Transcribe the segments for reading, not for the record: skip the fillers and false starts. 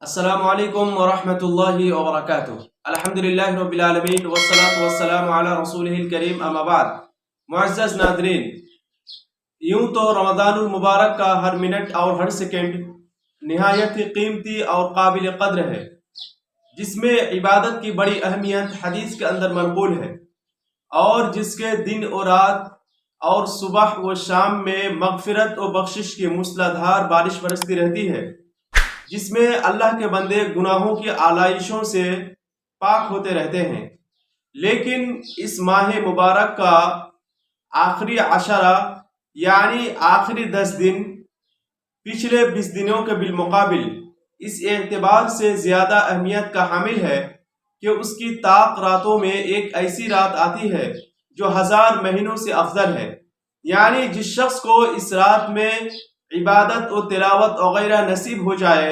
السلام علیکم ورحمۃ اللہ وبرکاتہ۔ الحمدللہ رب العالمین والصلاة والسلام علی رسولہ الکریم، اما بعد۔ معزز ناظرین، یوں تو رمضان المبارک کا ہر منٹ اور ہر سیکنڈ نہایت ہی قیمتی اور قابل قدر ہے، جس میں عبادت کی بڑی اہمیت حدیث کے اندر منقول ہے، اور جس کے دن و رات اور صبح و شام میں مغفرت و بخشش کی موسلادھار بارش برستی رہتی ہے، جس میں اللہ کے بندے گناہوں کی آلائشوں سے پاک ہوتے رہتے ہیں۔ لیکن اس ماہ مبارک کا آخری عشرہ یعنی آخری 10 دن پچھلے 20 دنوں کے بالمقابل اس اعتبار سے زیادہ اہمیت کا حامل ہے کہ اس کی طاق راتوں میں ایک ایسی رات آتی ہے جو 1000 مہینوں سے افضل ہے۔ یعنی جس شخص کو اس رات میں عبادت و تلاوت وغیرہ نصیب ہو جائے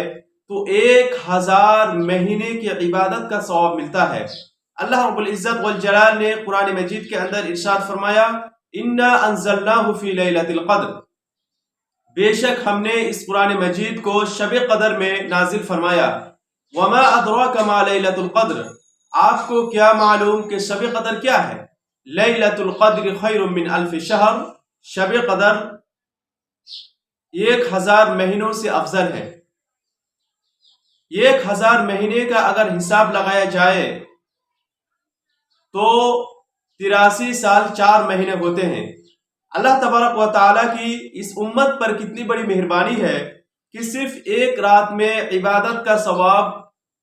تو 1000 مہینے کی عبادت کا ثواب ملتا ہے۔ اللہ رب العزت والجلال نے قرآن مجید کے اندر ارشاد فرمایا، اِنَّا أَنزَلْنَاهُ فِي لَيْلَةِ الْقَدْرِ، بے شک ہم نے اس قرآن مجید کو شب قدر میں نازل فرمایا۔ وَمَا أَدْرَاكَ مَا لَيْلَةُ الْقَدْرِ، آپ کو کیا معلوم کہ شب قدر کیا ہے؟ لَيْلَةُ الْقَدْرِ خَيْرٌ مِّنْ أَلْفِ شَهْرٍ، شب قدر 1000 مہینوں سے افضل ہے۔ 1000 مہینے کا اگر حساب لگایا جائے تو 83 سال 4 مہینے ہوتے ہیں۔ اللہ تبارک و تعالیٰ کی اس امت پر کتنی بڑی مہربانی ہے کہ صرف ایک رات میں عبادت کا ثواب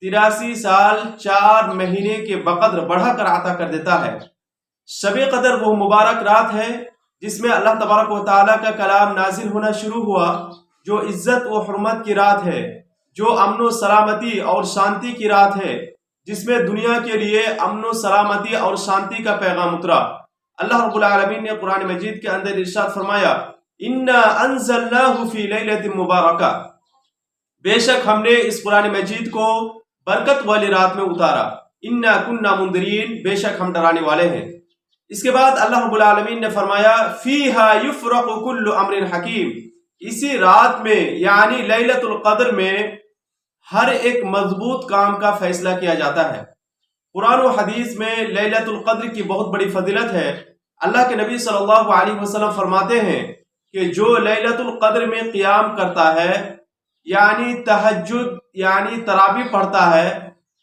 83 سال 4 مہینے کے بقدر بڑھا کر عطا کر دیتا ہے۔ شب قدر وہ مبارک رات ہے جس میں اللہ تبارک و تعالیٰ کا کلام نازل ہونا شروع ہوا، جو عزت و حرمت کی رات ہے، جو امن و سلامتی اور شانتی کی رات ہے، جس میں دنیا کے لیے امن و سلامتی اور شانتی کا پیغام اترا۔ اللہ رب العالمین نے قرآن مجید کے اندر ارشاد فرمایا، اِنَّا أَنزَلْنَاهُ فِي لَيْلَةٍ مُبَارَكَةٍ، بے شک ہم نے اس قرآن مجید کو برکت والی رات میں اتارا۔ اِنَّا كُنَّا مُنذِرِينَ، بے شک ہم ڈرانے والے ہیں۔ اس کے بعد اللہ رب العالمین نے فرمایا، فِيهَا يُفْرَقُ كُلُّ أَمْرٍ حَكِيمٍ، اسی رات میں یعنی لیلۃ القدر میں ہر ایک مضبوط کام کا فیصلہ کیا جاتا ہے۔ قرآن و حدیث میں لیلۃ القدر کی بہت بڑی فضیلت ہے۔ اللہ کے نبی صلی اللہ علیہ وسلم فرماتے ہیں کہ جو لیلۃ القدر میں قیام کرتا ہے یعنی تہجد یعنی تراویح پڑھتا ہے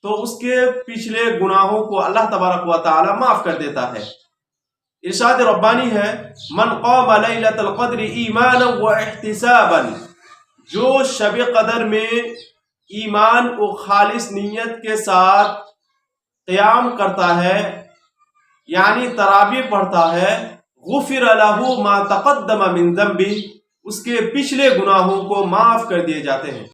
تو اس کے پچھلے گناہوں کو اللہ تبارک و تعالی معاف کر دیتا ہے۔ ارشاد ربانی ہے، من قام لیلۃ القدر ایمانا و احتسابا، جو شب قدر میں ایمان و خالص نیت کے ساتھ قیام کرتا ہے یعنی تراویح پڑھتا ہے، غفر لہ ما تقدم من ذنبہ، اس کے پچھلے گناہوں کو معاف کر دیے جاتے ہیں۔